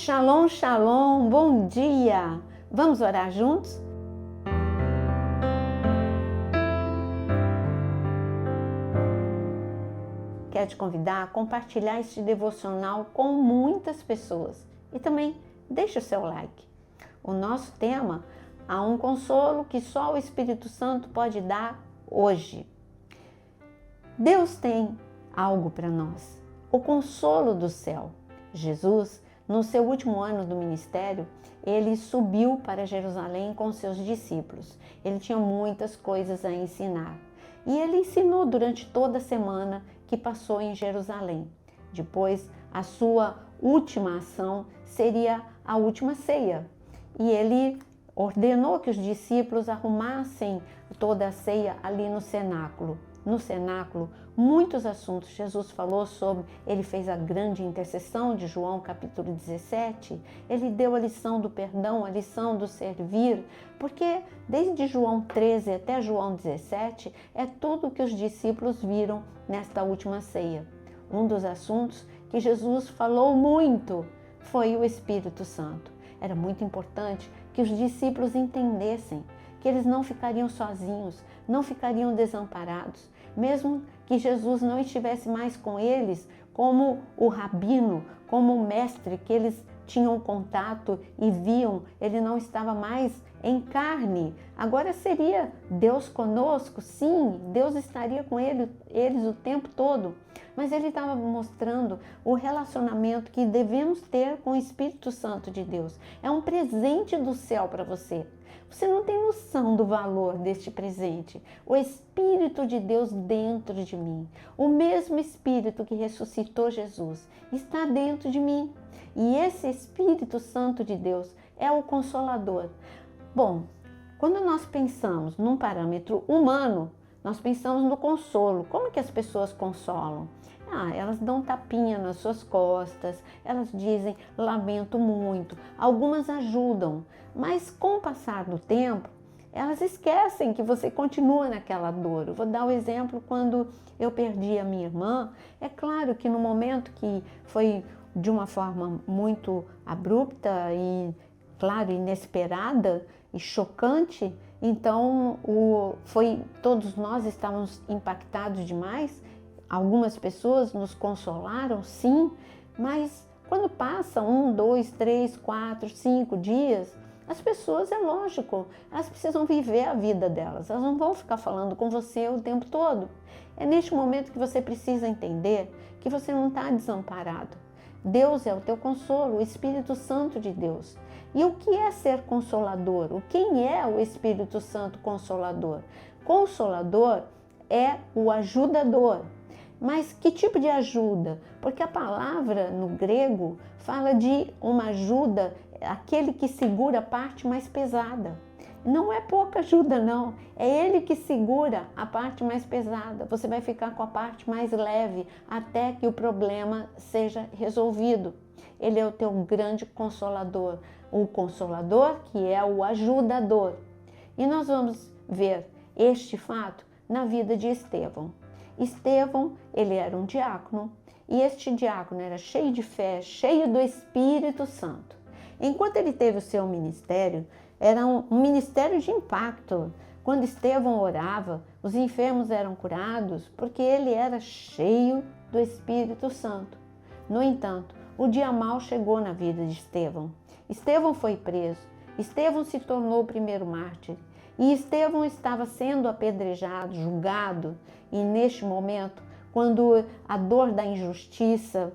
Shalom, shalom, bom dia! Vamos orar juntos? Quero te convidar a compartilhar este devocional com muitas pessoas e também deixa o seu like. O nosso tema: há um consolo que só o Espírito Santo pode dar hoje. Deus tem algo para nós, o consolo do céu. Jesus, no seu último ano do ministério, ele subiu para Jerusalém com seus discípulos. Ele tinha muitas coisas a ensinar. E ele ensinou durante toda a semana que passou em Jerusalém. Depois, a sua última ação seria a última ceia. E ele ordenou que os discípulos arrumassem toda a ceia ali no cenáculo. No cenáculo, muitos assuntos Jesus falou sobre. Ele fez a grande intercessão de João capítulo 17. Ele deu a lição do perdão, a lição do servir, porque desde João 13 até João 17 é tudo que os discípulos viram nesta última ceia. Um dos assuntos que Jesus falou muito foi o Espírito Santo. Era muito importante que os discípulos entendessem que eles não ficariam sozinhos, não ficariam desamparados, mesmo que Jesus não estivesse mais com eles como o rabino, como o mestre que eles tinham contato e viam. Ele não estava mais em carne. Agora seria Deus conosco, sim, Deus estaria com eles o tempo todo. Mas ele estava mostrando o relacionamento que devemos ter com o Espírito Santo de Deus. É um presente do céu para você. Você não tem noção do valor deste presente. O Espírito de Deus dentro de mim. O mesmo Espírito que ressuscitou Jesus está dentro de mim. E esse Espírito Santo de Deus é o Consolador. Bom, quando nós pensamos num parâmetro humano, nós pensamos no consolo. Como que as pessoas consolam? Elas dão tapinha nas suas costas, elas dizem lamento muito, algumas ajudam, mas com o passar do tempo, elas esquecem que você continua naquela dor. Eu vou dar o exemplo quando eu perdi a minha irmã. É claro que no momento que foi de uma forma muito abrupta e, claro, inesperada e chocante, então todos nós estávamos impactados demais. Algumas pessoas nos consolaram, sim, mas quando passam 1, 2, 3, 4, 5 dias, as pessoas, é lógico, elas precisam viver a vida delas, elas não vão ficar falando com você o tempo todo. É neste momento que você precisa entender que você não está desamparado. Deus é o teu consolo, o Espírito Santo de Deus. E o que é ser consolador? Quem é o Espírito Santo Consolador? Consolador é o ajudador. Mas que tipo de ajuda? Porque a palavra no grego fala de uma ajuda, aquele que segura a parte mais pesada. Não é pouca ajuda, não. É ele que segura a parte mais pesada. Você vai ficar com a parte mais leve até que o problema seja resolvido. Ele é o teu grande consolador. O consolador que é o ajudador. E nós vamos ver este fato na vida de Estevão. Estevão, ele era um diácono, e este diácono era cheio de fé, cheio do Espírito Santo. Enquanto ele teve o seu ministério, era um ministério de impacto. Quando Estevão orava, os enfermos eram curados, porque ele era cheio do Espírito Santo. No entanto, o dia mau chegou na vida de Estevão. Estevão foi preso, Estevão se tornou o primeiro mártir. E Estevão estava sendo apedrejado, julgado, e neste momento, quando a dor da injustiça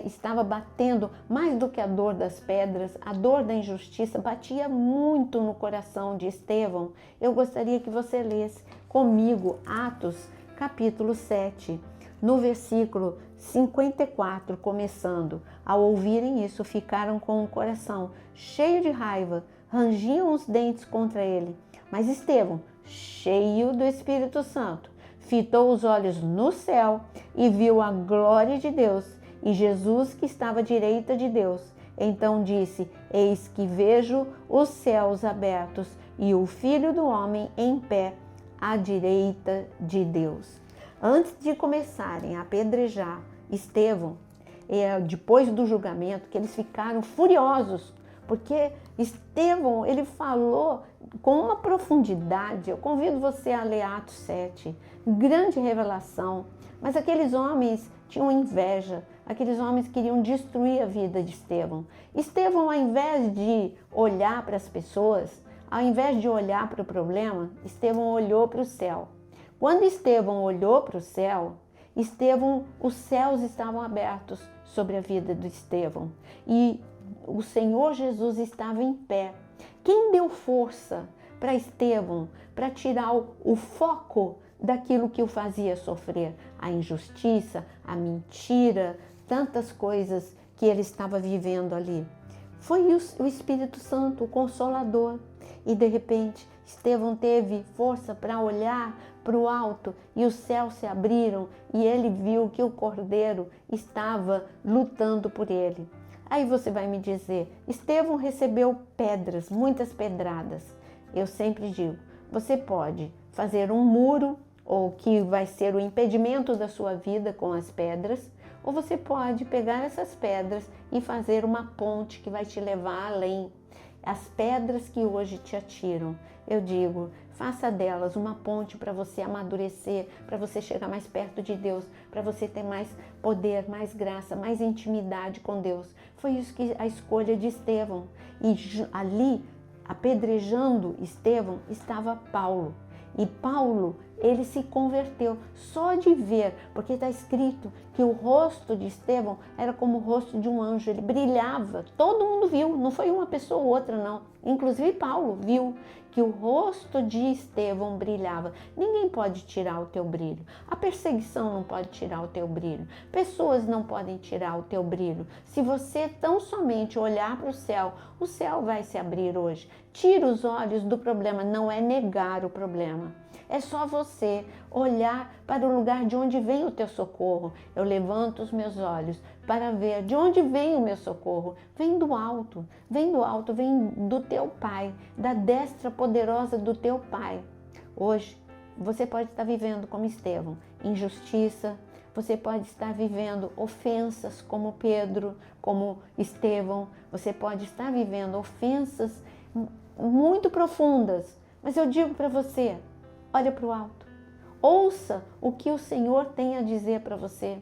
estava batendo, mais do que a dor das pedras, a dor da injustiça batia muito no coração de Estevão. Eu gostaria que você lesse comigo Atos capítulo 7, no versículo 54, começando. Ao ouvirem isso, ficaram com o coração cheio de raiva, rangiam os dentes contra ele. Mas Estevão, cheio do Espírito Santo, fitou os olhos no céu e viu a glória de Deus e Jesus que estava à direita de Deus. Então disse: eis que vejo os céus abertos e o Filho do Homem em pé à direita de Deus. Antes de começarem a apedrejar Estevão, depois do julgamento, que eles ficaram furiosos, porque Estevão, ele falou com uma profundidade. Eu convido você a ler Atos 7, grande revelação. Mas aqueles homens tinham inveja, aqueles homens queriam destruir a vida de Estevão. Estevão, ao invés de olhar para as pessoas, ao invés de olhar para o problema, Estevão olhou para o céu. Quando Estevão olhou para o céu, os céus estavam abertos sobre a vida de Estevão e o Senhor Jesus estava em pé. Quem deu força para Estevão para tirar o foco daquilo que o fazia sofrer? A injustiça, a mentira, tantas coisas que ele estava vivendo ali. Foi o Espírito Santo, o Consolador. E de repente, Estevão teve força para olhar para o alto e os céus se abriram e ele viu que o Cordeiro estava lutando por ele. Aí você vai me dizer, Estevão recebeu pedras, muitas pedradas. Eu sempre digo, você pode fazer um muro, ou que vai ser o impedimento da sua vida com as pedras, ou você pode pegar essas pedras e fazer uma ponte que vai te levar além. As pedras que hoje te atiram, eu digo, faça delas uma ponte para você amadurecer, para você chegar mais perto de Deus, para você ter mais poder, mais graça, mais intimidade com Deus. Foi isso que a escolha de Estevão. E ali, apedrejando Estevão, estava Paulo. E Paulo, ele se converteu só de ver, porque está escrito que o rosto de Estevão era como o rosto de um anjo, ele brilhava, todo mundo viu, não foi uma pessoa ou outra não, inclusive Paulo viu que o rosto de Estevão brilhava. Ninguém pode tirar o teu brilho, a perseguição não pode tirar o teu brilho, pessoas não podem tirar o teu brilho. Se você tão somente olhar para o céu vai se abrir hoje. Tira os olhos do problema, não é negar o problema. É só você olhar para o lugar de onde vem o teu socorro. Eu levanto os meus olhos para ver de onde vem o meu socorro. Vem do alto, vem do teu Pai, da destra poderosa do teu Pai. Hoje, você pode estar vivendo como Estevão, injustiça. Você pode estar vivendo ofensas como Pedro, como Estevão. Você pode estar vivendo ofensas muito profundas. Mas eu digo para você, olha para o alto. Ouça o que o Senhor tem a dizer para você.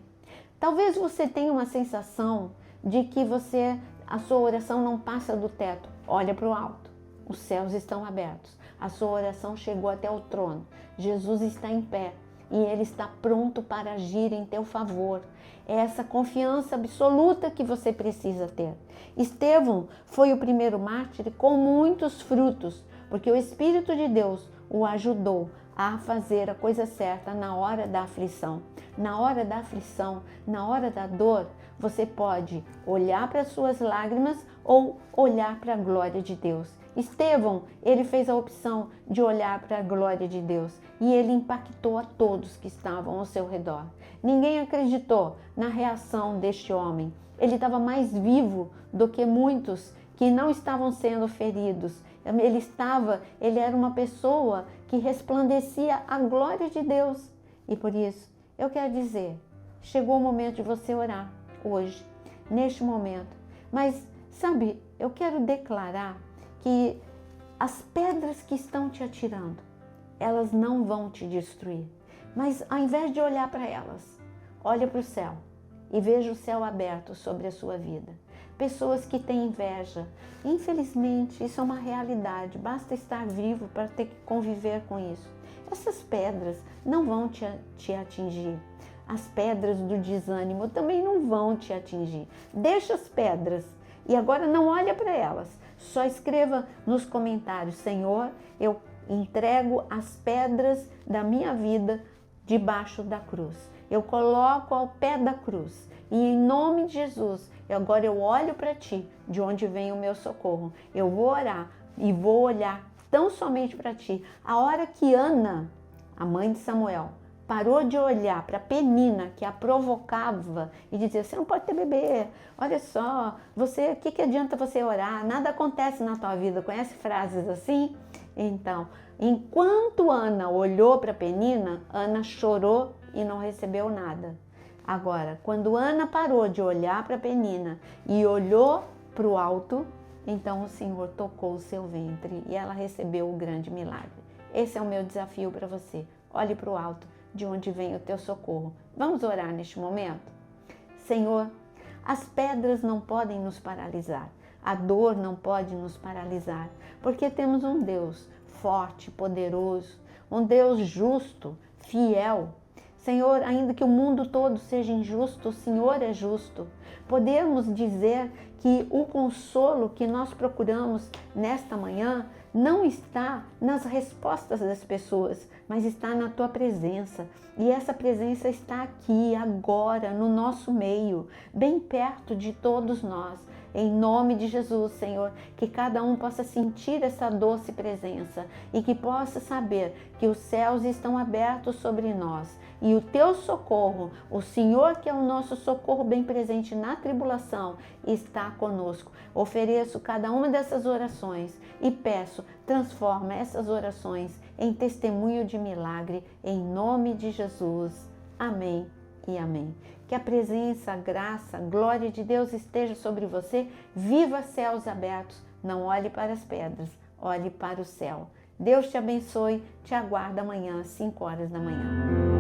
Talvez você tenha uma sensação de que a sua oração não passa do teto. Olha para o alto. Os céus estão abertos. A sua oração chegou até o trono. Jesus está em pé e Ele está pronto para agir em teu favor. É essa confiança absoluta que você precisa ter. Estevão foi o primeiro mártir com muitos frutos, porque o Espírito de Deus o ajudou a fazer a coisa certa na hora da aflição. Na hora da aflição, na hora da dor, você pode olhar para as suas lágrimas ou olhar para a glória de Deus. Estevão, ele fez a opção de olhar para a glória de Deus e ele impactou a todos que estavam ao seu redor. Ninguém acreditou na reação deste homem. Ele estava mais vivo do que muitos que não estavam sendo feridos. Ele era uma pessoa que resplandecia a glória de Deus. E por isso, eu quero dizer, chegou o momento de você orar hoje, neste momento. Mas, sabe, eu quero declarar que as pedras que estão te atirando, elas não vão te destruir. Mas ao invés de olhar para elas, olha para o céu e veja o céu aberto sobre a sua vida. Pessoas que têm inveja, infelizmente isso é uma realidade, basta estar vivo para ter que conviver com isso. Essas pedras não vão te atingir. As pedras do desânimo também não vão te atingir. Deixa as pedras e agora não olha para elas. Só escreva nos comentários, Senhor, eu entrego as pedras da minha vida debaixo da cruz. Eu coloco ao pé da cruz e em nome de Jesus, agora eu olho para ti, de onde vem o meu socorro. Eu vou orar e vou olhar tão somente para ti. A hora que Ana, a mãe de Samuel, parou de olhar para Penina, que a provocava e dizia, você não pode ter bebê, olha só, o que adianta você orar? Nada acontece na tua vida. Conhece frases assim? Então, enquanto Ana olhou para Penina, Ana chorou e não recebeu nada. Agora, quando Ana parou de olhar para Penina e olhou para o alto, então o Senhor tocou o seu ventre e ela recebeu o grande milagre. Esse é o meu desafio para você. Olhe para o alto, de onde vem o teu socorro. Vamos orar neste momento? Senhor, as pedras não podem nos paralisar. A dor não pode nos paralisar, porque temos um Deus forte, poderoso, um Deus justo, fiel. Senhor, ainda que o mundo todo seja injusto, o Senhor é justo. Podemos dizer que o consolo que nós procuramos nesta manhã não está nas respostas das pessoas, mas está na tua presença. E essa presença está aqui, agora, no nosso meio, bem perto de todos nós. Em nome de Jesus, Senhor, que cada um possa sentir essa doce presença e que possa saber que os céus estão abertos sobre nós e o teu socorro, o Senhor que é o nosso socorro bem presente na tribulação, está conosco. Ofereço cada uma dessas orações e peço, transforma essas orações em testemunho de milagre, em nome de Jesus. Amém e amém. Que a presença, a graça, a glória de Deus esteja sobre você. Viva céus abertos. Não olhe para as pedras, olhe para o céu. Deus te abençoe. Te aguardo amanhã às 5 horas da manhã.